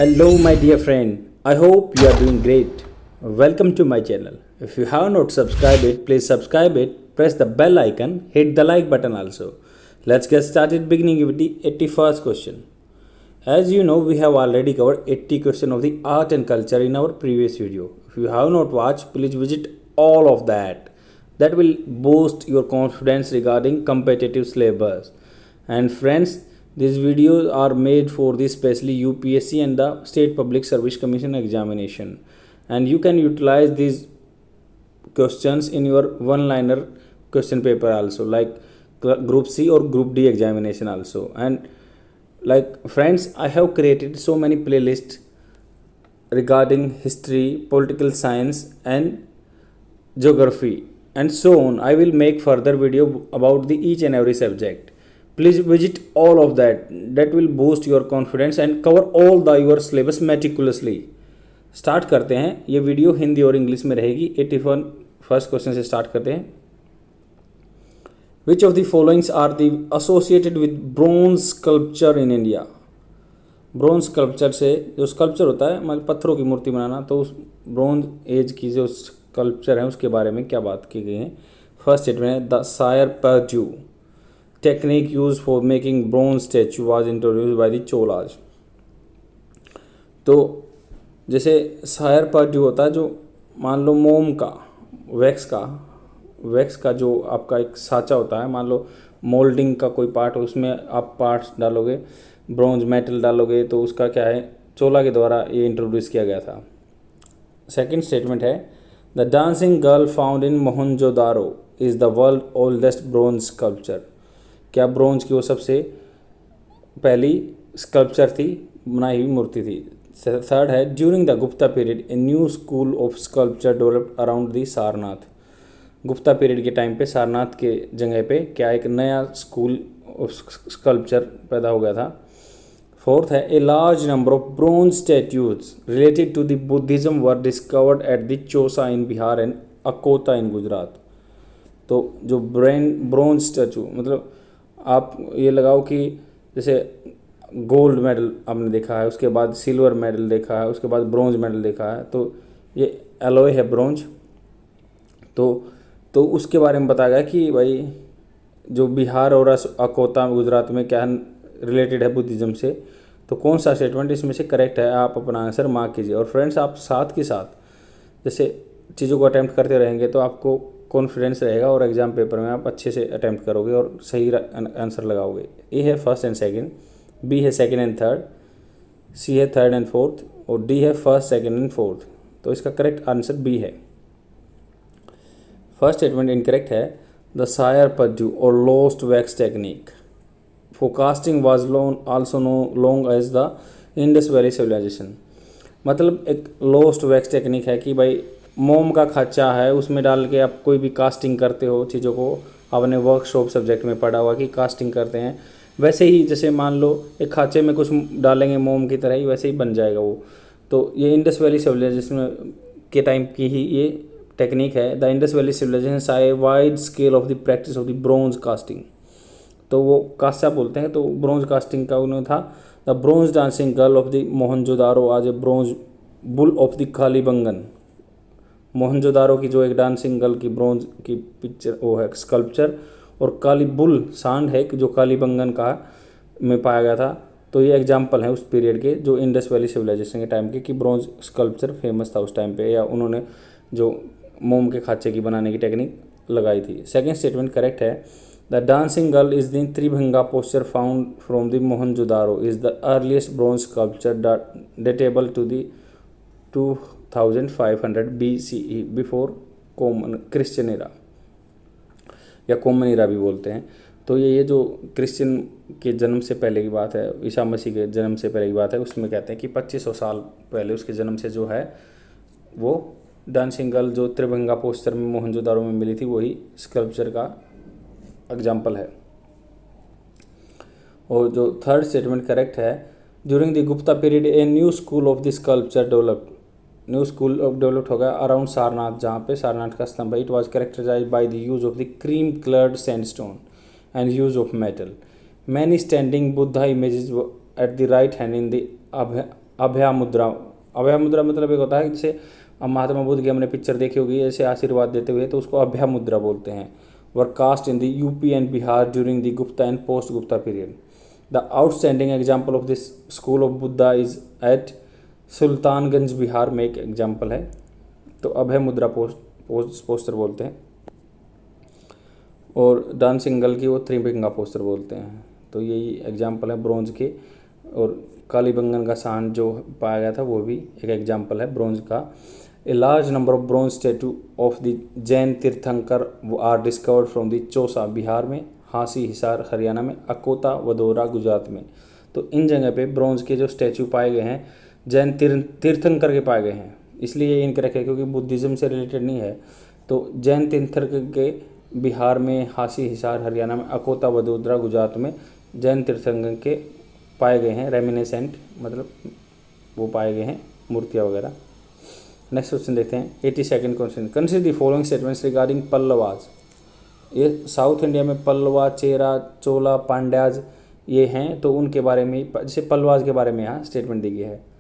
Hello, my dear friend. I hope you are doing great. Welcome to my channel. If you have not subscribed it, please subscribe it. Press the bell icon. Hit the like button also. Let's get started. Beginning with the 81st question. As you know, we have already covered 80 questions of the art and culture in our previous video. If you have not watched, please visit all of that. That will boost your confidence regarding competitive syllabus. And friends, these videos are made for the especially UPSC and the State Public Service Commission examination. And you can utilize these questions in your one-liner question paper also, like Group C or Group D examination also. And like friends, I have created so many playlists regarding history, political science and geography and so on. I will make further video about the each and every subject. Please visit all of that. That will boost your confidence and cover all the your syllabus meticulously. Start करते हैं. ये video Hindi और English में रहेगी. 81 first question से start करते हैं. Which of the followings are the associated with bronze sculpture in India? Bronze sculpture से जो स्कल्पचर होता है मतलब पत्थरों की मूर्ति बनाना, तो उस ब्रोंज एज की जो स्कल्पचर है उसके बारे में क्या बात की गई है. फर्स्ट स्टेटमेंट है the cire perdue technique use for making bronze statue was introduced by the Cholas. तो जैसे सायर पर्ड्यू होता है, जो मान लो मोम का वैक्स का जो आपका एक साँचा होता है, मान लो मोल्डिंग का कोई पार्ट, उसमें आप पार्ट्स डालोगे, ब्रोंज मेटल डालोगे, तो उसका क्या है चोला के द्वारा ये इंट्रोड्यूस किया गया था. सेकंड स्टेटमेंट है the dancing girl found in Mohenjodaro is the world oldest bronze sculpture. क्या ब्रोंज की वो सबसे पहली स्कल्पचर थी, बनाई हुई मूर्ति थी. थर्ड है during the Gupta period a new school of sculpture developed around the Sarnath. Gupta period के टाइम पे सारनाथ के जगह पे क्या एक नया स्कूल ऑफ स्कल्पचर पैदा हो गया था. फोर्थ है a large number of bronze statues related to the Buddhism were discovered at the Chausa in Bihar and Akota in Gujarat. तो जो ब्रोंज स्टैचू मतलब आप ये लगाओ कि जैसे गोल्ड मेडल आपने देखा है, उसके बाद सिल्वर मेडल देखा है, उसके बाद ब्रोंज मेडल देखा है, तो ये एलॉय है ब्रोंज. तो उसके बारे में बताया गया कि भाई जो बिहार और अकोता गुजरात में क्या रिलेटेड है बुद्धिज्म से. तो कौन सा स्टेटमेंट इसमें से करेक्ट है, आप अपना आंसर मार्क कीजिए. और फ्रेंड्स, आप साथ के साथ जैसे चीज़ों को अटैम्प्ट करते रहेंगे तो आपको कॉन्फिडेंस रहेगा और एग्जाम पेपर में आप अच्छे से अटैम्प्ट करोगे और सही आंसर लगाओगे. ए है फर्स्ट एंड सेकंड, बी है सेकंड एंड थर्ड, सी है थर्ड एंड फोर्थ और डी है फर्स्ट सेकंड एंड फोर्थ. तो इसका करेक्ट आंसर बी है. फर्स्ट स्टेटमेंट इनकरेक्ट है द सायर पर्ड्यू और lost wax technique for casting was also long as the Indus valley civilisation. मतलब एक लोस्ट वैक्स टेक्निक है कि भाई मोम का खाचा है, उसमें डाल के आप कोई भी कास्टिंग करते हो चीज़ों को. आपने वर्कशॉप सब्जेक्ट में पढ़ा हुआ कि कास्टिंग करते हैं, वैसे ही जैसे मान लो एक खाचे में कुछ डालेंगे मोम की तरह ही, वैसे ही बन जाएगा वो. तो ये इंडस वैली सिविलाइजेशन के टाइम की ही ये टेक्निक है. द इंडस वैली सिविलाइजेशन सा a wide scale of the practice of the bronze casting. तो वो कास्या बोलते हैं, तो ब्रोंज कास्टिंग का उन्होंने था. The bronze dancing girl of the Mohenjodaro आज a bronze bull of the Kalibangan. Mohenjodaro की जो एक डांसिंग गर्ल की ब्रोंज की पिक्चर वो है स्कल्पचर, और काली बुल सांड है जो कालीबंगन का में पाया गया था. तो ये एग्जाम्पल है उस पीरियड के जो इंडस वैली सिविलाइजेशन के टाइम के कि ब्रोंज स्कल्पचर फेमस था उस टाइम पे, या उन्होंने जो मोम के खाचे की बनाने की टेक्निक लगाई थी. सेकेंड स्टेटमेंट करेक्ट है the dancing girl is the Tribhanga posture found from the Mohenjodaro is the earliest bronze sculpture datable to the 2500 BCE before common Christian era, या कॉमन एरा भी बोलते हैं. तो ये जो क्रिश्चियन के जन्म से पहले की बात है, ईसा मसीह के जन्म से पहले की बात है, उसमें कहते हैं कि 2500 साल पहले उसके जन्म से जो है वो डांसिंग गर्ल जो त्रिभंगा पोस्टर में मोहनजोदारो में मिली थी वही स्कल्पचर का एग्जाम्पल है. और जो थर्ड स्टेटमेंट करेक्ट है during the Gupta period a new school of the sculpture developed. New school of developed हो गया अराउंड सारनाथ, जहाँ पे सारनाथ का स्तंभ है. It was characterise by the use of the cream coloured sandstone and use of metal. Many standing Buddha images at the right hand in the Abhaya mudra. Abhaya मुद्रा मतलब एक होता है जैसे अब महात्मा बुद्ध की हमने पिक्चर देखी होगी ऐसे आशीर्वाद देते हुए, तो उसको अभया मुद्रा बोलते हैं। Were cast in the UP and Bihar during the Gupta and post Gupta period. The outstanding example of this school of Buddha is at Sultanganj Bihar में एक एग्जाम्पल है। तो अभय मुद्रा पोस्टर बोलते हैं। और डांसिंग गर्ल की वो त्रिभंगा पोस्टर बोलते हैं। तो यही एग्जाम्पल है ब्रोंज के। और कालीबंगन का सांड जो पाया गया था वो भी एक एग्जाम्पल है ब्रोंज का। A large number of bronze statue of the Jain tirthankara are discovered from the Chausa Bihar में, हांसी हिसार हरियाणा में, अकोता वडोदरा गुजरात में। तो इन जगह पे ब्रोंज के जो स्टैचू पाए गए हैं जैन तीर्थंकर के पाए गए हैं, इसलिए इनके रखे क्योंकि बुद्धिज़्म से रिलेटेड नहीं है। तो जैन तीर्थंकर के बिहार में, हांसी हिसार हरियाणा में, अकोता वडोदरा गुजरात में जैन तीर्थंकर के पाए गए हैं। रेमिनेसेंट मतलब वो पाए गए हैं मूर्तियाँ वगैरह। नेक्स्ट क्वेश्चन देखते हैं 82nd question. Consider the following statements regarding Pallavas. ये साउथ इंडिया में पल्लवा, चेरा, चोला, पांड्याज ये हैं, तो उनके बारे में जैसे पल्लवाज के बारे में यहाँ स्टेटमेंट दी गई है।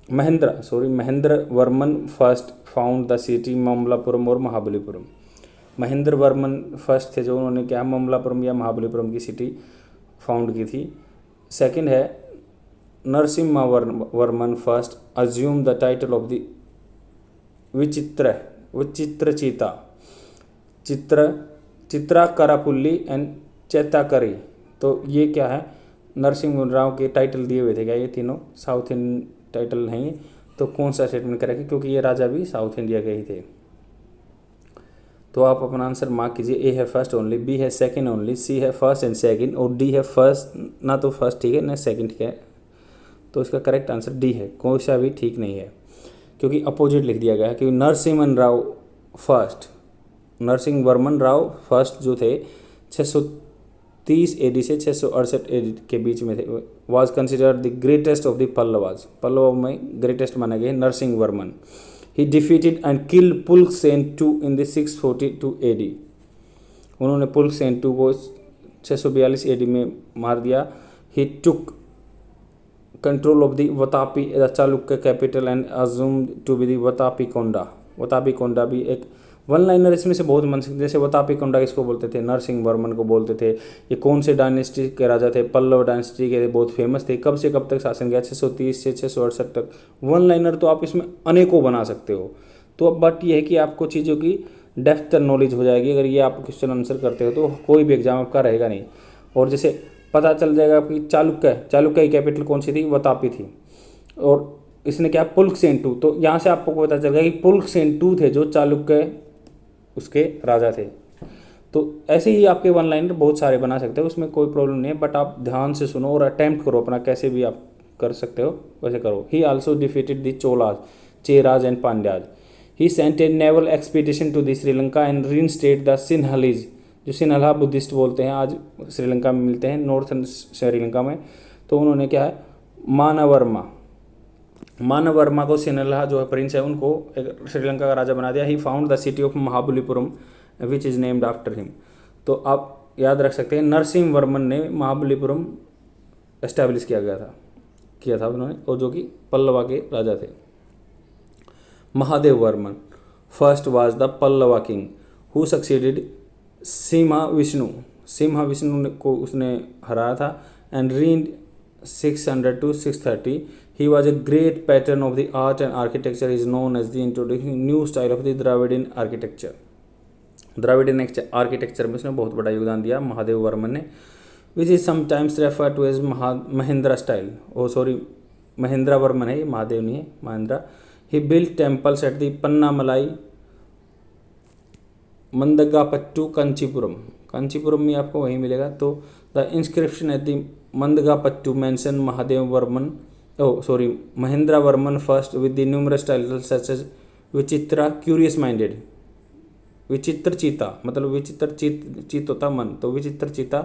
Mahendra Varman first found the city Mamallapuram और महाबलीपुरम। महेंद्र वर्मन फर्स्ट थे जो उन्होंने क्या ममलापुरम या महाबलीपुरम की सिटी फाउंड की थी। सेकंड है Narasimha Varman first assume the title of the Vichitrachitta, Chitrakarapuli and Chetakari. तो ये क्या है नरसिंह राव के टाइटल दिए हुए थे क्या, ये तीनों साउथ इंडियन टाइटल नहीं। तो कौन सा स्टेटमेंट करेंगे क्योंकि ये राजा भी साउथ इंडिया के ही थे। तो आप अपना आंसर मार्क कीजिए। ए है फर्स्ट ओनली, बी है सेकंड ओनली, सी है फर्स्ट एंड सेकंड और डी है फर्स्ट ना तो फर्स्ट ठीक है ना सेकंड ठीक है। तो इसका करेक्ट आंसर डी है, कोई सा भी ठीक नहीं है क्योंककि अपोजिट लिख दिया गया है। क्योंकि नरसिंह वर्मन राव फर्स्ट जो थे 630 AD से 668 AD के बीच में थे। Was considered the greatest of the Pallavas. Pallava में ग्रेटेस्ट माना गया Narasimha Varman. He defeated and killed Pulakeshin II in the 642 AD। उन्होंने पुलकेशिन II को 642 AD में मार दिया। He took control of the Vatapi the Chalukya capital and assumed to be the Vatapi Konda. Vatapi Konda भी एक वन लाइनर इसमें से बहुत बन सकते। जैसे वतापी कोंडा किसको बोलते थे, नरसिंह वर्मन को बोलते थे। ये कौन से डायनेस्टी के राजा थे, पल्लव डायनेस्टी के थे, बहुत फेमस थे। कब से कब तक शासन किया, 630 से 668 तक। वन लाइनर तो आप इसमें अनेकों बना सकते हो। तो अब बात यह है कि आपको चीज़ों की डेप्थ नॉलेज हो जाएगी अगर ये आप क्वेश्चन आंसर करते हो तो कोई भी एग्जाम आपका रहेगा नहीं। और जैसे पता चल जाएगा कि चालुक्य की कैपिटल कौन सी थी, वतापी थी। और इसने क्या पुलकेशिन II, तो यहाँ से आपको पता चल गया कि पुलकेशिन II थे जो चालुक्य उसके राजा थे। तो ऐसे ही आपके वन लाइनर बहुत सारे बना सकते हो, उसमें कोई प्रॉब्लम नहीं है। बट आप ध्यान से सुनो और अटेम्प्ट करो अपना, कैसे भी आप कर सकते हो वैसे करो। He also defeated the Cholas, Cheras and Pandyas. He sent a naval expedition to the Sri Lanka and reinstate the Sinhalese, जो सिन्हला बुद्धिस्ट बोलते हैं, आज श्रीलंका में मिलते हैं, नॉर्थन श्रीलंका में। तो उन्होंने क्या है मानवर्मा को सिन्हला जो है प्रिंस है उनको एक श्रीलंका का राजा बना दिया। He found the city of Mahabalipuram which is named after him. तो आप याद रख सकते हैं नरसिंह वर्मन ने महाबलीपुरम एस्टैब्लिश किया था उन्होंने, और जो कि पल्लवा के राजा थे। Mahadev Varman first was the Pallava king who succeeded Simha Vishnu को उसने हराया था and reigned 600 to 630. He was a great patron of the art and architecture. Is known as the introducing new style of the Dravidian architecture. Dravidian architecture में उसने बहुत बड़ा योगदान दिया महादेव वर्मन ने, which is sometimes referred to as Mahendra style. Mahindra Varman है, ये महादेव नहीं है, Mahindra. He built temples at the Pannamalai, मंदगापट्टू, Kanchipuram में आपको वही मिलेगा। तो the inscription at the Mandagapattu mention Mahadeva Varman Mahendra Varman first with the numerous titles such as Vichitra curious minded, Vichitra Chitta मतलब विचित्र चित्त होता मन, तो विचित्र चीता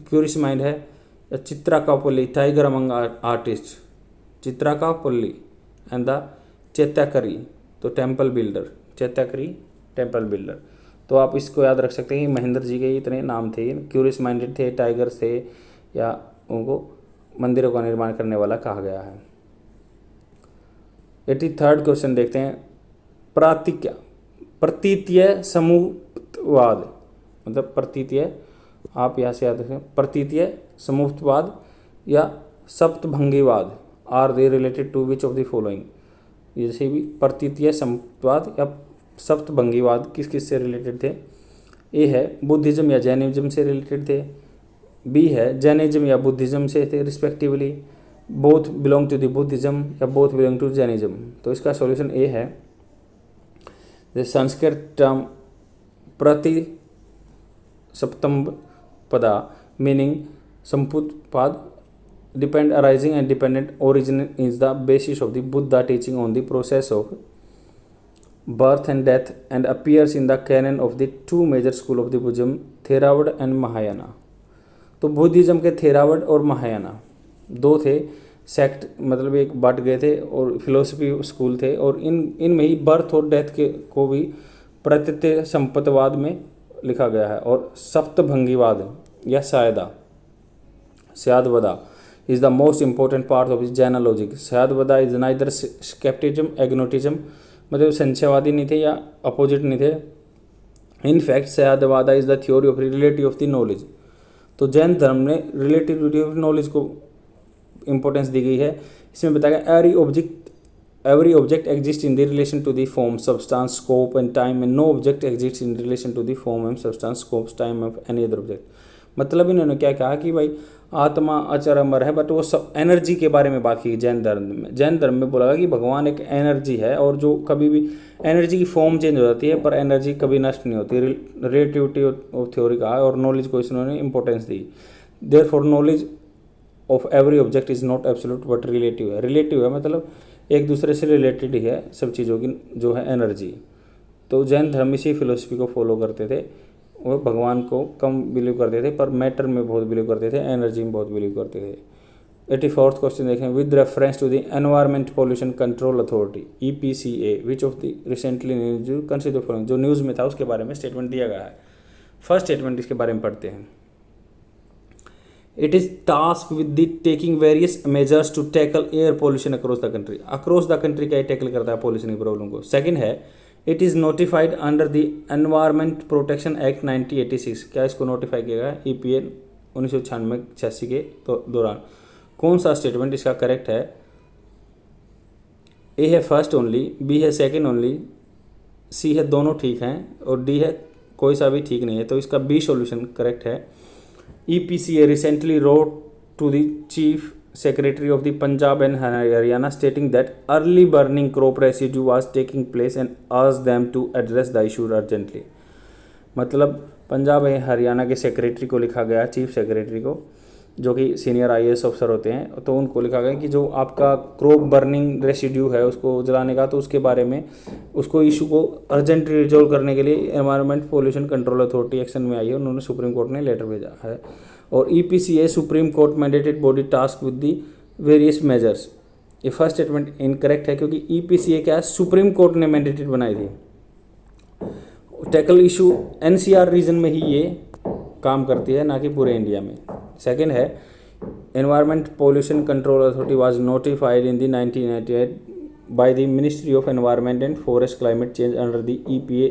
क्यूरियस माइंड है। Chitrakapuli tiger among artist, Chitrakapuli and the Chetyakari तो टेम्पल बिल्डर। तो आप इसको याद रख सकते हैं कि महेंद्र जी के इतने नाम थे, क्यूरियस माइंडेड थे, टाइगर थे, या उनको मंदिरों का निर्माण करने वाला कहा गया है। 83rd क्वेश्चन देखते हैं। प्रतीतीय समूहवाद, मतलब प्रतीतीय, आप यहाँ से याद रखें, प्रतीतीय समूहवाद या सप्तभंगीवाद, are they related to which of the following. जैसे भी प्रतीतीय समूहवाद या सप्तभंगीवाद किस किस से रिलेटेड थे। ए है बुद्धिज्म या जैनिज्म से रिलेटेड थे, बी है जैनिज्म या बुद्धिज्म से थे respectively, both belong to the Buddhism या बोथ बिलोंग टू जैनिज्म। तो इसका सॉल्यूशन ए है। संस्कृत टर्म प्रति सप्तमपदा मीनिंग संपुटपाद depend arising and dependent origin is the basis of the Buddha teaching on the process of birth and death and appears in the canon of the two major school of the Buddhism, Theravada and Mahayana। तो Buddhism के थेरावड और महायाना दो थे sect, मतलब एक but गए थे और फिलोसफी स्कूल थे, और इनमें ही बर्थ और डेथ के को भी प्रतीतीय संपतवाद में लिखा गया है। और सप्तभंगीवाद या स्यादवदा is the most important part of his Jaina logic। स्यादवदा is neither skepticism agnosticism, मतलब संशयवादी नहीं थे या अपोजिट नहीं थे। In fact Syadvada is the theory of relative of the knowledge. तो जैन धर्म में रिलेटिविटी ऑफ नॉलेज को इंपॉर्टेंस दी गई है। इसमें बताया गया every object exists in the relation to the form, substance, scope and time and no object exists in relation to the form and substance, scope, time of any other object। मतलब इन्होंने क्या कहा कि भाई आत्मा अचर अमर है, बट वो सब एनर्जी के बारे में बात की जैन धर्म में। जैन धर्म में बोला कि भगवान एक एनर्जी है और जो कभी भी एनर्जी की फॉर्म चेंज हो जाती है पर एनर्जी कभी नष्ट नहीं होती। रिलेटिविटी ऑफ थ्योरी कहा और नॉलेज को इन्होंने importance the. Therefore knowledge of every object is not absolute but relative है। रिलेटिव है मतलब एक दूसरे से रिलेटेड ही है सब चीज़ों की जो है एनर्जी। तो जैन धर्म इसी फिलोसफी को फॉलो करते थे। वो भगवान को कम बिलीव करते थे पर मैटर में बहुत बिलीव करते थे, एनर्जी में बहुत बिलीव करते थे। 84th क्वेश्चन देखें। With reference to the environment pollution control authority EPCA which of the recently news consider following, जो न्यूज़ में था उसके बारे में स्टेटमेंट दिया गया है। फर्स्ट स्टेटमेंट इसके बारे में पढ़ते हैं। It is task with the taking various measures to tackle air pollution across the country. Across the country क्या टैकल करता है पोल्यूशन की प्रॉब्लम को। सेकंड है it is notified under the environment protection act 1986। क्या इसको नोटिफाई किया गया EPA 1996 के दौरान। कौन सा स्टेटमेंट इसका करेक्ट है। ए है फर्स्ट ओनली, बी है सेकंड ओनली, सी है दोनों ठीक हैं और डी है कोई सा भी ठीक नहीं है। तो इसका बी सॉल्यूशन करेक्ट है। EPCA recently wrote to the Chief Secretary of the Punjab and Haryana stating that early burning crop residue was taking place and asked them to address the issue urgently। मतलब पंजाब और हरियाणा के secretary को लिखा गया, chief secretary को, जो कि senior IAS officer होते हैं, तो उनको लिखा गया कि जो आपका क्रॉप बर्निंग रेसिड्यू है उसको जलाने का, तो उसके बारे में उसको इशू को अर्जेंटली रिजोल्व करने के लिए environment pollution control authority action में आई है। उन्होंने सुप्रीम कोर्ट ने लेटर भेजा है। और EPCA supreme court mandated body task with the various measures. ये फर्स्ट स्टेटमेंट इनकरेक्ट है क्योंकि EPCA क्या है सुप्रीम कोर्ट ने मैंडेटेड बनाई थी। टैकल इशू NCR रीजन में ही ये काम करती है, ना कि पूरे इंडिया में। सेकेंड है environment pollution control authority was notified in the 1998 by the ministry of environment and forest climate change under the EPA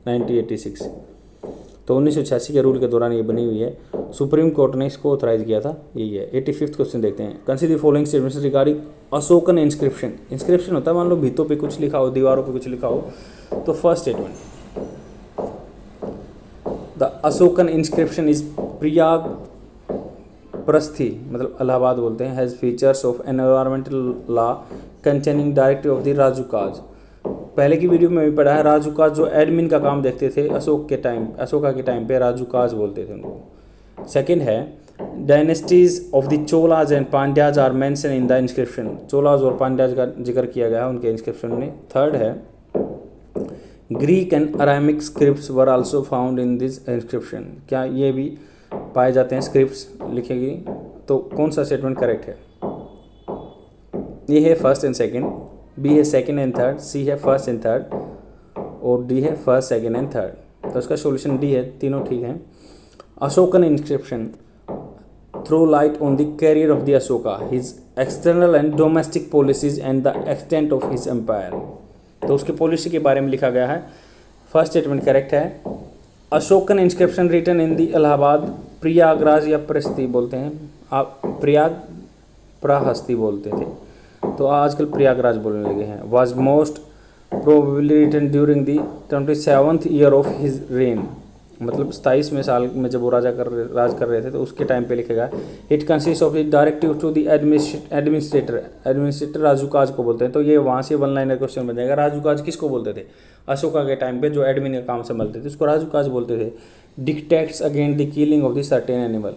1986। तो 1986 के रूल के दौरान ये बनी हुई है, सुप्रीम कोर्ट ने इसको ऑथराइज किया था, यही है। 85th क्वेश्चन देखते हैं। Consider the following statements regarding Ashokan inscription. Inscription होता है मान लो भित्तों पे कुछ लिखा हो, दीवारों पे कुछ लिखा हो। तो first statement the Ashokan inscription is Prayag Prasasti, मतलब इलाहाबाद बोलते हैं, has features of environmental law containing directive of the Rajukas. पहले की वीडियो में भी पढ़ा है, राजूकाज जो एडमिन का काम देखते थे अशोका के टाइम पे राजूकाज बोलते थे उनको। सेकंड है dynasties of the Cholas and Pandyas are mention in the inscription. Cholas और पांड्याज का जिक्र किया गया है उनके इंस्क्रिप्शन में। थर्ड है Greek and Aramaic scripts were also found in this inscription. क्या ये भी पाए जाते हैं स्क्रिप्ट्स लिखेगी। तो कौन सा स्टेटमेंट करेक्ट है। ये है फर्स्ट एंड सेकंड, बी है सेकंड एंड थर्ड, सी है फर्स्ट एंड थर्ड और डी है फर्स्ट सेकंड एंड थर्ड। तो इसका सॉल्यूशन डी है, तीनों ठीक हैं। Ashokan inscription throw light on the career of the Ashoka, his external and domestic policies and the extent of his empire। तो उसके पॉलिसी के बारे में लिखा गया है। फर्स्ट स्टेटमेंट करेक्ट है। अशोकन इंस्क्रिप्शन रिटन इन दी इलाहाबाद, प्रयागराज या प्रहस्ती बोलते हैं, आप प्रयाग प्रहस्ती बोलते थे, तो आजकल प्रयागराज बोलने लगे हैं। Was most probably written during the 27th year of his reign, मतलब 27वें साल में जब वो राज कर रहे थे तो उसके टाइम पे लिखेगा। It consist of the directive to the administrator Rajukas को बोलते हैं, तो ये वहाँ से वन लाइनर क्वेश्चन बन जाएगा। राजूकाज किसको बोलते थे? अशोका के टाइम पे जो एडमिन का काम संभालते थे उसको राजूकाज बोलते थे। Dictates against the killing of the certain animal,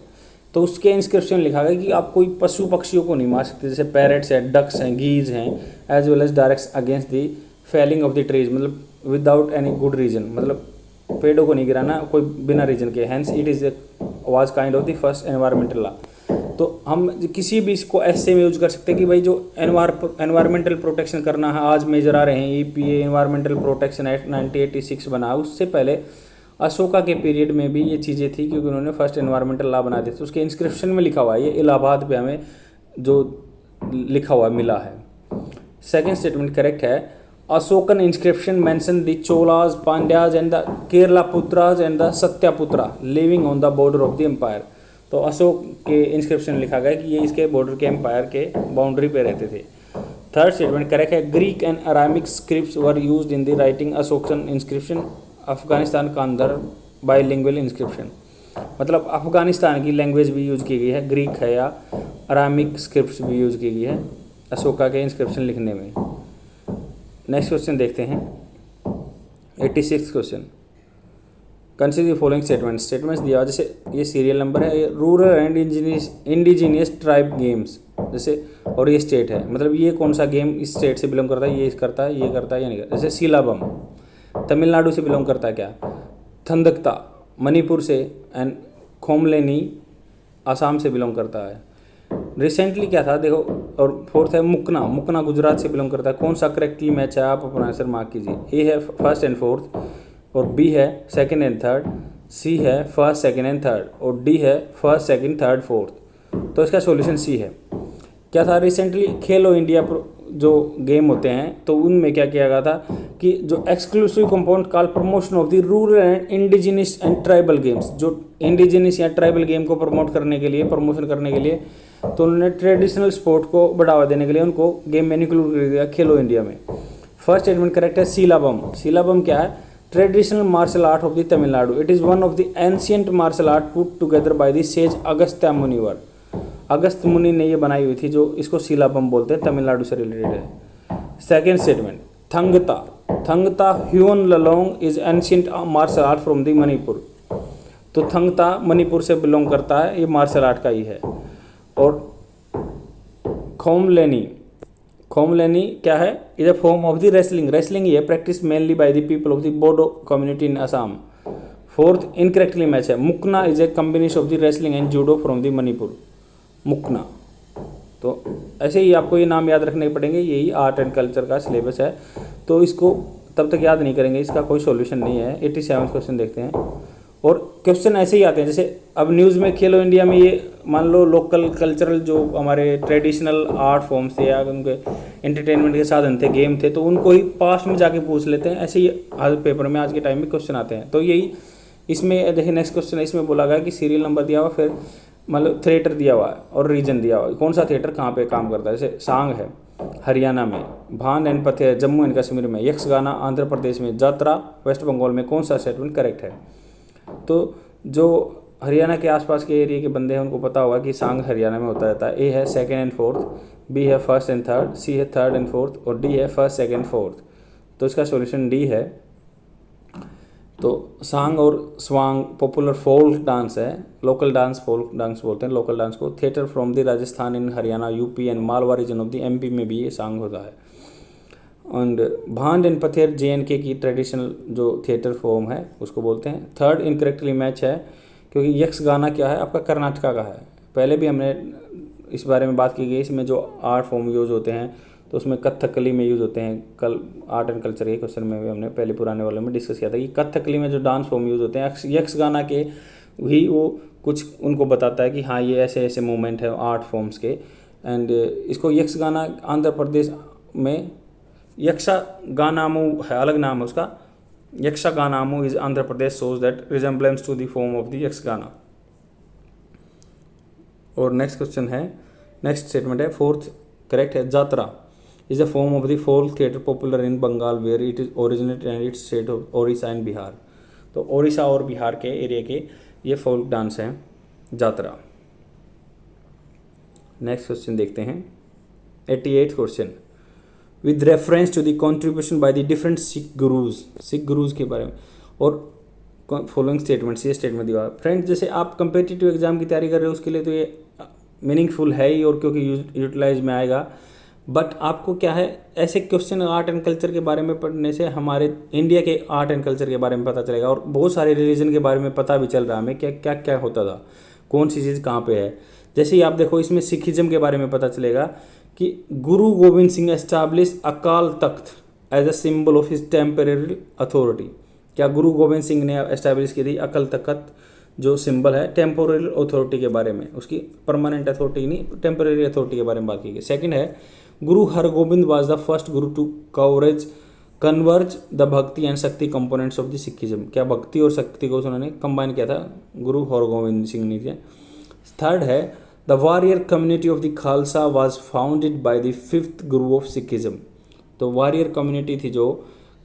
तो उसके इंस्क्रिप्शन लिखा गया कि आप कोई पशु पक्षियों को नहीं मार सकते, जैसे पैरट्स हैं, डक्स हैं, गीज हैं, as well as directs against the felling of the trees, मतलब विदाउट एनी गुड रीजन, मतलब पेड़ों को नहीं गिराना कोई बिना रीजन के। Hence it is was kind of the first environmental law. तो हम किसी भी इसको ऐसे में यूज कर सकते हैं कि भाई जो एनवायरमेंटल प्रोटेक्शन करना है, आज मेजर आ रहे हैं EPA एनवायरमेंटल प्रोटेक्शन एक्ट 1986 बना, उससे पहले अशोका के पीरियड में भी ये चीज़ें थी, क्योंकि उन्होंने फर्स्ट एनवायरमेंटल लॉ बना दिए थे। उसके इंस्क्रिप्शन में लिखा हुआ है, ये इलाहाबाद पे हमें जो लिखा हुआ मिला है। सेकेंड स्टेटमेंट करेक्ट है। Ashokan inscription mention the Cholas, Pandyas and the Kerala Putras and the Satyaputra living on the border of the empire, तो अशोक के इंस्क्रिप्शन लिखा गया कि ये इसके बॉर्डर के एम्पायर के बाउंड्री पे रहते थे। थर्ड स्टेटमेंट करेक्ट है। Greek and Aramaic scripts were used in the writing Ashokan inscription, Afghanistan का अंदर बाईलिंगुअल इंस्क्रिप्शन, मतलब अफगानिस्तान की लैंग्वेज भी यूज की गई है, ग्रीक है या अरामिक स्क्रिप्ट्स भी यूज की गई है अशोका के इंस्क्रिप्शन लिखने में। नेक्स्ट क्वेश्चन देखते हैं 86 question. Consider the following statements दिया हुआ, जैसे ये सीरियल नंबर है, rural and indigenous tribe games, जैसे और ये स्टेट है, मतलब ये कौन सा गेम इस स्टेट से बिलोंग करता है, ये करता है, ये करता है या नहीं करता। जैसे सीलाबम तमिलनाडु से बिलोंग करता है क्या, थंदकता मणिपुर से, एंड खोमलेनी आसाम से बिलोंग करता है। रिसेंटली क्या था देखो, और फोर्थ है मुकना गुजरात से बिलोंग करता है। कौन सा करेक्टली मैच है, आप अपना आंसर मार्क कीजिए। ए है फर्स्ट एंड फोर्थ, और बी है सेकंड एंड थर्ड, सी है फर्स्ट सेकंड एंड थर्ड, और डी है फर्स्ट सेकंड थर्ड फोर्थ। तो इसका सॉल्यूशन सी है। क्या था, रिसेंटली खेलो इंडिया जो गेम होते हैं तो उनमें क्या किया गया था कि जो exclusive compound call promotion of the rural and indigenous and tribal games, जो इंडिजिनियस या ट्राइबल गेम को प्रमोट करने के लिए, प्रमोशन करने के लिए, तो उन्होंने ट्रेडिशनल स्पोर्ट को बढ़ावा देने के लिए उनको गेम में इंक्लूड कर दिया खेलो इंडिया में। फर्स्ट स्टेटमेंट करेक्ट है। सीलाबम क्या है, traditional martial art of the Tamil Nadu. It is one of the ancient martial art put together by the sage Agastya Munivar. Agastya मुनि ने ये बनाई हुई थी, जो इसको सीलाबम बोलते हैं, तमिलनाडु से रिलेटेड है। Second statement Thangta Huyen Lallong is ancient martial art from the Manipur. तो थंगता मणिपुर से बिलोंग करता है, ये मार्शल आर्ट का ही है। और खोमलेनी क्या है, is a form of the wrestling ही है, practice mainly by the people of the Bodo community in Assam. Fourth incorrectly match है, मुकना is a combination of the wrestling and judo from the Manipur, मुकना। तो ऐसे ही आपको ये नाम याद रखने पड़ेंगे, यही आर्ट एंड कल्चर का सिलेबस है, तो इसको तब तक याद नहीं करेंगे, इसका कोई सॉल्यूशन नहीं है। 87 क्वेश्चन देखते हैं, और क्वेश्चन ऐसे ही आते हैं, जैसे अब न्यूज़ में खेलो इंडिया में ये मान लो लोकल कल्चरल जो हमारे ट्रेडिशनल आर्ट फॉर्म्स थे या उनके एंटरटेनमेंट के साधन थे, गेम थे, तो उनको ही पास्ट में जाके पूछ लेते हैं। ऐसे ही हर पेपर में आज के टाइम में क्वेश्चन आते हैं। तो यही इसमें देखिए नेक्स्ट क्वेश्चन है, इसमें बोला गया कि सीरियल नंबर दिया हुआ, फिर मतलब थिएटर दिया हुआ है और रीजन दिया हुआ है, कौन सा थिएटर कहाँ पे काम करता है। जैसे सांग है हरियाणा में, भान एंड पथेर जम्मू एंड कश्मीर में, यक्षगाना आंध्र प्रदेश में, जात्रा वेस्ट बंगाल में। कौन सा स्टेटमेंट करेक्ट है। तो जो हरियाणा के आसपास के एरिया के बंदे हैं उनको पता होगा कि सांग हरियाणा में होता रहता है। ए है सेकेंड एंड फोर्थ, बी है फर्स्ट एंड थर्ड, सी है थर्ड एंड फोर्थ, और डी है फर्स्ट सेकेंड फोर्थ। तो इसका सॉल्यूशन डी है। तो सांग और स्वांग पॉपुलर फोल्क डांस है, लोकल डांस फोल्क डांस बोलते हैं लोकल डांस को। Theatre from the Rajasthan in Haryana, UP and Malwa region of the MP में भी ये सांग होता है। And Bhand and Pather J and K की ट्रेडिशनल जो थिएटर फॉर्म है उसको बोलते हैं। थर्ड इनकरेक्टली मैच है, क्योंकि यक्षगाना क्या है आपका कर्नाटका का है। पहले भी हमने इस बारे में बात की गई, इसमें जो आर्ट फॉर्म यूज होते हैं तो उसमें कथकली में यूज़ होते हैं। कल आर्ट एंड कल्चर के क्वेश्चन में भी हमने पहले पुराने वाले में डिस्कस किया था कि कथकली में जो डांस फॉर्म यूज़ होते हैं यक्षगाना के ही वो कुछ उनको बताता है कि हाँ ये ऐसे ऐसे मूवमेंट है आर्ट फॉर्म्स के। एंड इसको यक्षगाना आंध्र प्रदेश में यक्षगानामु है, अलग नाम है उसका, Yakshaganamu is Andhra Pradesh shows that resemblance to the form of the Yakshagana. और नेक्स्ट क्वेश्चन है, नेक्स्ट स्टेटमेंट है फोर्थ करेक्ट है, Jatra is a form of the folk theatre popular in Bengal where it is originated and its state of Odisha and Bihar. तो ओडिशा और बिहार के area के ये folk dance हैं जात्रा। नेक्स्ट क्वेश्चन देखते हैं 88th question, with reference to the contribution by the different Sikh gurus के बारे में और फॉलोइंग स्टेटमेंट्स, ये स्टेटमेंट दिया फ्रेंड्स। जैसे आप कम्पिटिटिव एग्जाम की तैयारी कर रहे हो उसके लिए तो ये मीनिंगफुल है ही, और क्योंकि यूटिलाइज में आएगा। बट आपको क्या है, ऐसे क्वेश्चन आर्ट एंड कल्चर के बारे में पढ़ने से हमारे इंडिया के आर्ट एंड कल्चर के बारे में पता चलेगा, और बहुत सारे रिलीजन के बारे में पता भी चल रहा है हमें क्या क्या क्या होता था, कौन सी चीज़ कहाँ पे है। जैसे ही आप देखो इसमें सिखिज्म के बारे में पता चलेगा कि गुरु Govind Singh establish Akal Takht as a symbol of his temporary authority. क्या गुरु गोविंद सिंह ने एस्टैब्लिश की थी अकाल तख्त, जो सिंबल है टेम्पोररी अथॉरिटी के बारे में, उसकी परमानेंट अथॉरिटी नहीं, टेम्परेरी अथॉरिटी के बारे में बात की गई। सेकंड है, Guru Hargobind was the first Guru to converge the bhakti and शक्ति कंपोनेंट्स ऑफ द सिखिज्म। क्या भक्ति और शक्ति को उन्होंने कंबाइन किया था, गुरु हरगोबिंद सिंह ने किया। थर्ड है, the warrior community of the Khalsa was founded by the fifth Guru of Sikhism. तो वॉरियर कम्युनिटी थी जो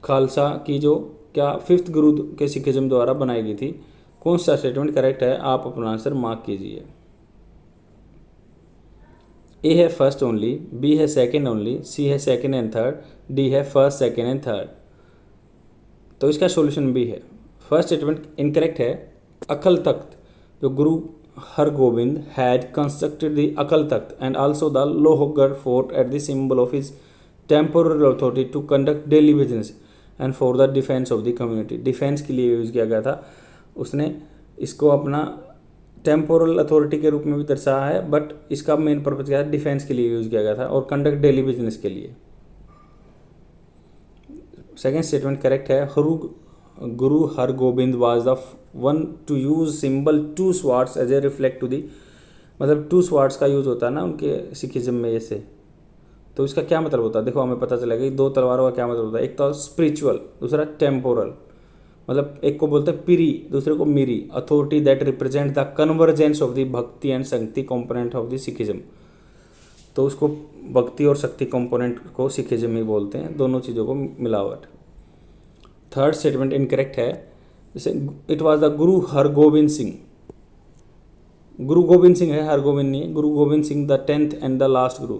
खालसा की, जो क्या फिफ्थ गुरु के सिखिज्म द्वारा बनाई गई थी। कौन सा स्टेटमेंट करेक्ट है, आप अपना आंसर मार्क कीजिए। ए है फर्स्ट ओनली, बी है सेकंड ओनली, सी है सेकंड एंड थर्ड, डी है फर्स्ट सेकंड एंड थर्ड। तो इसका सॉल्यूशन बी है। फर्स्ट स्टेटमेंट इनकरेक्ट है। अकल तख्त, जो गुरु Hargobind had constructed the Akal Takht and also the Lohgarh fort at the symbol of his temporal authority to conduct daily business and for the defence of the community. Defence के लिए use किया गया था, उसने इसको अपना टेम्पोरल अथॉरिटी के रूप में भी दर्शाया है, बट इसका मेन पर्पज क्या है, डिफेंस के लिए यूज़ किया गया था और कंडक्ट डेली बिजनेस के लिए। सेकेंड स्टेटमेंट करेक्ट है। Guru Hargobind was the one to use symbol two swords as a reflect to the, मतलब टू स्वार्ड्स का यूज़ होता है ना उनके सिखिज्म में ऐसे। तो इसका क्या मतलब होता है, देखो हमें पता चलेगा कि दो तलवारों का क्या मतलब होता है। एक तो स्पिरिचुअल, दूसरा टेम्पोरल, मतलब एक को बोलते हैं पिरी, दूसरे को miri. Authority that represent the convergence of the bhakti and shakti component of the Sikhism. तो उसको भक्ति और शक्ति कंपोनेंट को सिखिज्म ही बोलते हैं, दोनों चीज़ों को मिलावट। थर्ड स्टेटमेंट इनकरेक्ट है। जैसे इट वाज द गुरु हरगोबिंद सिंह, गुरु गोविंद सिंह है, हरगोबिंद नहीं है। गुरु Govind Singh the 10th and the last गुरु।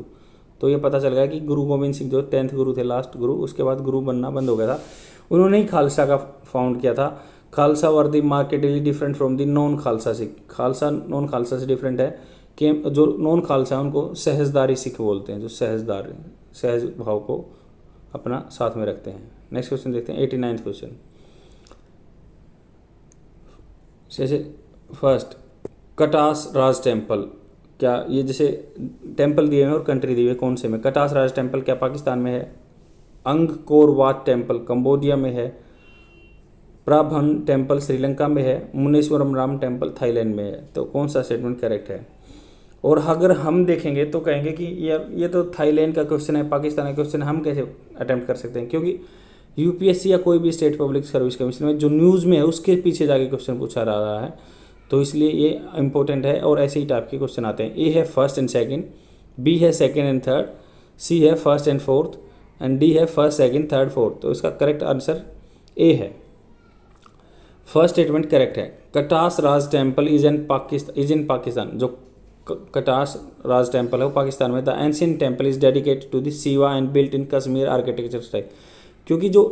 तो ये पता चल गया कि गुरु गोविंद सिंह जो 10th गुरु थे, लास्ट गुरु, उसके बाद गुरु बनना बंद हो गया था। उन्होंने ही खालसा का फाउंड किया था। Khalsa were the markedly different from the non Khalsa Sikh. Khalsa non Khalsa से डिफरेंट है कि जो नॉन खालसा है उनको सहजदारी सिख बोलते हैं, जो सहजदार सहज भाव को अपना साथ में रखते हैं। नेक्स्ट क्वेश्चन देखते हैं 89th क्वेश्चन। जैसे फर्स्ट, कटास राज टेम्पल, क्या ये जैसे टेम्पल दिए हैं और कंट्री दी हुई है, कौन से में। कटास राज टेम्पल क्या पाकिस्तान में है, अंगकोर वाट टेम्पल कंबोडिया में है, प्राभन टेम्पल श्रीलंका में है, मुनेश्वरम राम टेम्पल थाईलैंड में है। तो कौन सा स्टेटमेंट करेक्ट है। और अगर हम देखेंगे तो कहेंगे कि ये तो थाईलैंड का क्वेश्चन है, पाकिस्तान का क्वेश्चन, हम कैसे अटेम्प्ट कर सकते हैं, क्योंकि यूपीएससी या कोई भी स्टेट पब्लिक सर्विस कमीशन में जो न्यूज़ में है उसके पीछे जाके क्वेश्चन पूछा रहा है, तो इसलिए ये इंपॉर्टेंट है। और ऐसे ही टाइप के क्वेश्चन आते हैं। ए है फर्स्ट एंड सेकंड, बी है सेकंड एंड थर्ड, सी है first and fourth, and D है फर्स्ट सेकंड थर्ड फोर्थ। तो इसका करेक्ट आंसर ए है। फर्स्ट स्टेटमेंट करेक्ट है। Katas Raj temple is in Pakistan. जो कटास राज टेम्पल है वो पाकिस्तान में। The ancient temple is dedicated to the Shiva and built in Kashmir architecture style. क्योंकि जो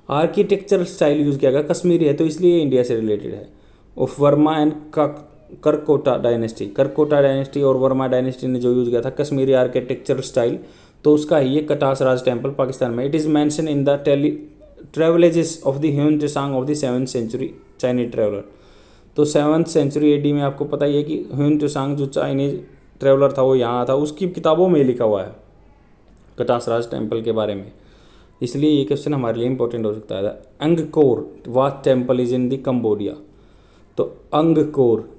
आर्किटेक्चर स्टाइल यूज़ किया गया कश्मीरी है, तो इसलिए ये इंडिया से रिलेटेड है। Of Verma and Karkota dynasty, Karkota dynasty और वर्मा डायनेस्टी ने जो यूज़ किया था कश्मीरी आर्किटेक्चर स्टाइल, तो उसका ही ये कटास राज टेम्पल पाकिस्तान में। It is mention in the travelogues of the Hiuen Tsang of the 7th century Chinese traveller. तो 7th सेंचुरी AD में आपको पता ही है कि ह्यून त्सांग जो चाइनीज ट्रेवलर था वो यहाँ था, उसकी किताबों में लिखा हुआ है कटास राज टेम्पल के बारे में, इसलिए ये क्वेश्चन हमारे लिए इंपॉर्टेंट हो सकता है। Angkor Wat temple is in the Cambodia. तो अंगकोर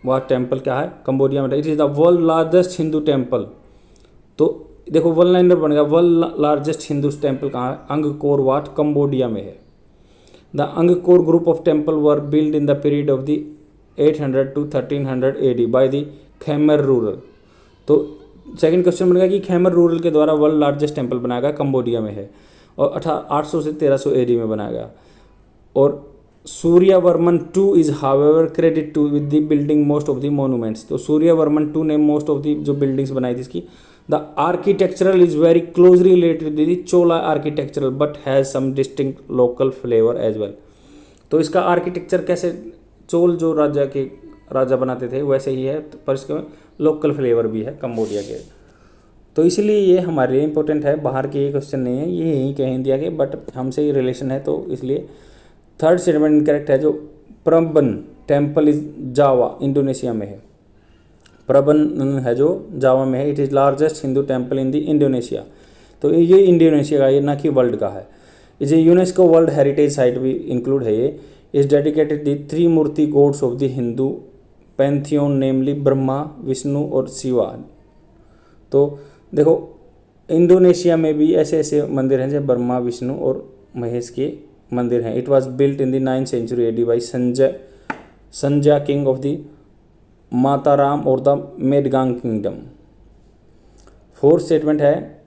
वह टेम्पल क्या है, कंबोडिया में। It is the world largest Hindu temple. तो देखो वन लाइनर बन गया, वर्ल्ड लार्जेस्ट हिंदू टेम्पल कहाँ है, अंगकोर वाट, कंबोडिया में है। The Angkor group of temple were build in the period of the 800 to 1300 AD by the Khmer rural. तो second question बनेगा कि खैमर रूरल के द्वारा वर्ल्ड लार्जेस्ट टेम्पल बनाया गया, कंबोडिया में है, और 800 से 1300 AD में बनाया गया। और Suryavarman two is however credit to with the building most of the monuments. तो सूर्यवर्मन टू ने मोस्ट ऑफ द जो बिल्डिंग्स बनाई थी इसकी। The architectural is very closely related with the Chola architectural but has some distinct local flavour as well. तो इसका architecture कैसे, चोल जो राजा बनाते थे वैसे ही है, पर इसका लोकल फ्लेवर भी है कंबोडिया के। तो इसलिए ये हमारे लिए इंपॉर्टेंट है, बाहर के ये क्वेश्चन नहीं है, ये यहीं कहीं दिया गया, बट हमसे ही रिलेशन है, तो इसलिए थर्ड स्टेटमेंट इनकरेक्ट है। जो Praban temple is Java, Indonesia में है। प्रबन है जो जावा में है। It is largest Hindu temple in the Indonesia. तो ये इंडोनेशिया का, ये ना कि वर्ल्ड का है। Is a UNESCO world heritage site भी इंक्लूड है। ये is dedicated the 3 murti gods of the Hindu pantheon, namely Brahma, Vishnu और शिवा। तो देखो इंडोनेशिया में भी ऐसे ऐसे मंदिर हैं जैसे ब्रह्मा, विष्णु और महेश के मंदिर हैं। It was built in the 9th century AD by Sanjay king of the Mataram और the Medang kingdom. Fourth statement है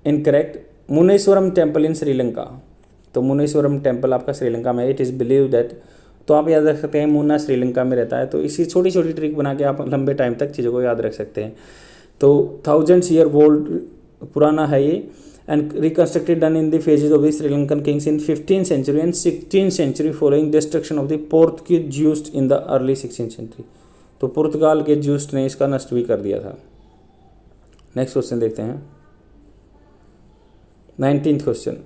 incorrect, Munneswaram temple in Sri Lanka. तो मुनेश्वरम टेम्पल आपका श्रीलंका में है। इट इज़ बिलीव दैट, तो आप याद रख सकते हैं मुन्ना श्रीलंका में रहता है। तो इसी छोटी छोटी ट्रिक बना के आप लंबे टाइम तक चीज़ों को याद रख सकते हैं। तो 1000 year ओल्ड पुराना है ये, and reconstructed done in the phases of the Sri Lankan kings in 15th century and 16th century following destruction of the Portuguese Jesuits in the early 16th century। तो पुर्तगाल के ज्यूस्ट ने इसका नष्ट भी कर दिया था। नेक्स्ट क्वेश्चन देखते हैं, 19th question.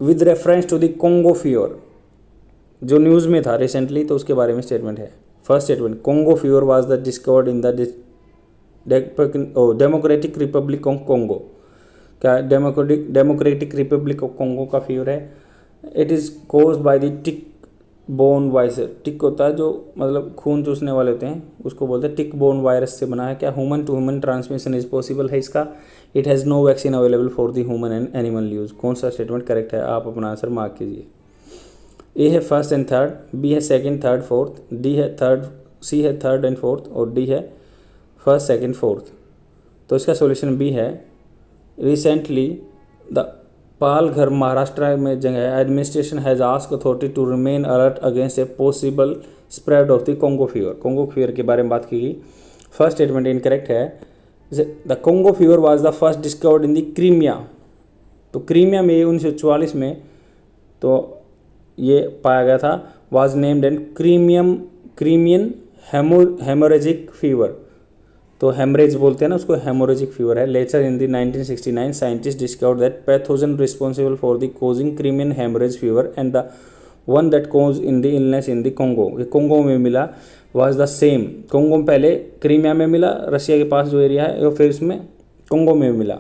With reference to the Congo fever, जो न्यूज़ में था रिसेंटली, तो उसके बारे में स्टेटमेंट है। First statement, Congo fever was the discovered in the Democratic Republic of Congo. क्या डेमोक्रेटिक रिपब्लिक ऑफ कोंगो का फीवर है। It is caused by the tick borne virus. Tick होता है जो मतलब खून चूसने वाले होते हैं, उसको बोलते हैं टिक बोर्न वायरस से बना है। क्या human to human transmission is possible है इसका। It has no vaccine available for the human and animal use. कौन सा स्टेटमेंट करेक्ट है, आप अपना आंसर मार्क कीजिए। ए है फर्स्ट एंड थर्ड, बी है सेकंड थर्ड फोर्थ, डी है थर्ड, सी है थर्ड एंड फोर्थ, और डी है फर्स्ट सेकंड फोर्थ। तो इसका सॉल्यूशन बी है। रिसेंटली द पालघर महाराष्ट्र में जगह है, administration has asked authority to remain alert against a possible spread of the Congo fever. Congo fever के बारे में बात की गई। फर्स्ट स्टेटमेंट इनकरेक्ट है। The Congo fever was the first discovered in the Crimea. तो क्रीमिया में 1944 में तो ये पाया गया था। Was named and Crimean haemorrhagic fever. तो हेमरेज बोलते हैं ना उसको, हेमोरेजिक फीवर है। Later in the 1969 scientist discovered that pathogen responsible for the causing Crimean haemorrhage fever and the one that cause in the illness in the Congo. ये Congo में मिला, was the same. Congo में पहले Crimea में मिला, Russia के पास जो area है, और फिर इसमें कोंगो में मिला,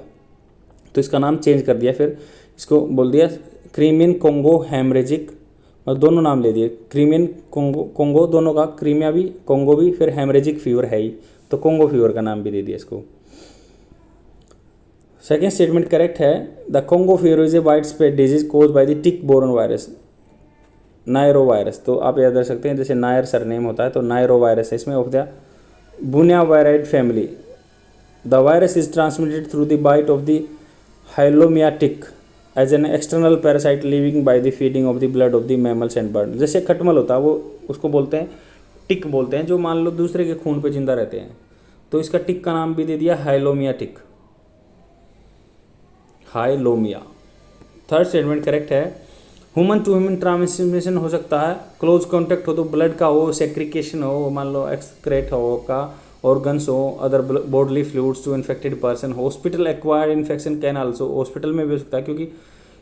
तो इसका नाम चेंज कर दिया। फिर इसको बोल दिया क्रीमियन कोंगो हेमरेजिक, और दोनों नाम ले दिए, क्रीमियन कोंगो दोनों का, क्रीमिया भी कोंगो भी, फिर हेमरेजिक फीवर है ही, तो कोंगो फीवर का नाम भी दे दिया इसको। सेकेंड स्टेटमेंट करेक्ट है। The Congo fever is a wide spread disease cause by the tick borne virus, Nairo virus. तो आप याद रख सकते हैं, जैसे नायर सरनेम होता है तो नायरो वायरस है इसमें, of the Bunyaviridae family. The virus is transmitted through the bite of the Hyalomma tick as an external parasite living by the feeding of the blood of the mammals and bird. जैसे खटमल होता है, वो उसको बोलते हैं टिक बोलते हैं, जो मान लो दूसरे के खून पे जिंदा रहते हैं, तो इसका टिक का नाम भी दे दिया हाइलोमिया टिक, हाइलोमिया। थर्ड स्टेटमेंट करेक्ट है। ह्यूमन टू ह्यूमन ट्रांसमिशन हो सकता है, क्लोज कॉन्टैक्ट हो तो ब्लड का हो, सेक्रिकेशन हो, मान लो एक्सक्रेट हो का, ऑर्गन्स हो, other bodily fluids to infected person, hospital acquired infection can also, hospital में भी हो सकता है, क्योंकि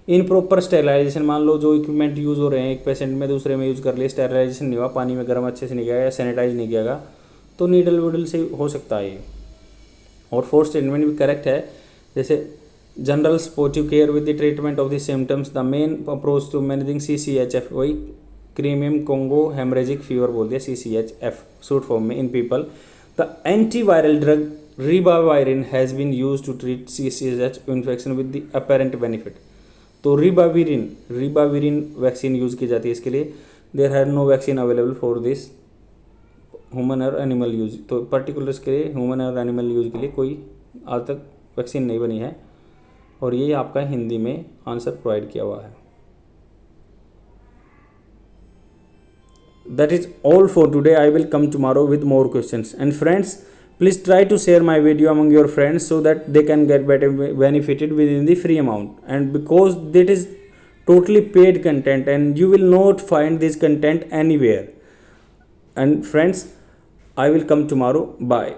इन प्रॉपर स्टेरिलाइजेशन, मान लो जो इक्विपमेंट यूज़ हो रहे हैं एक पेशेंट में दूसरे में यूज़ कर लिए, स्टेरिलाइजेशन नहीं हुआ, पानी में गर्म अच्छे से नहीं गया या सैनिटाइज नहीं किया गया, तो नीडल वूडल से हो सकता है ये। और फोर्थ स्टेटमेंट भी करेक्ट है। जैसे general supportive care with the treatment of the symptoms, the main approach to managing CCHF, वही क्रीमियम कोंगो हेमरेजिक फीवर बोल दिया, CCHF शॉर्ट फॉर्म में in people. The antiviral drug ribavirin has been use to treat CCH infection with the apparent benefit. तो ribavirin vaccine use की जाती है इसके लिए। There are no vaccine available for this human और animal use. तो particular इसके लिए ह्यूमन और एनिमल यूज के लिए कोई आज तक वैक्सीन नहीं बनी है। और ये आपका हिंदी में आंसर प्रोवाइड किया हुआ है। That is all for today. I will come tomorrow with more questions. And friends, please try to share my video among your friends so that they can get better benefited within the free amount. And because that is totally paid content and you will not find this content anywhere. And friends, I will come tomorrow. Bye.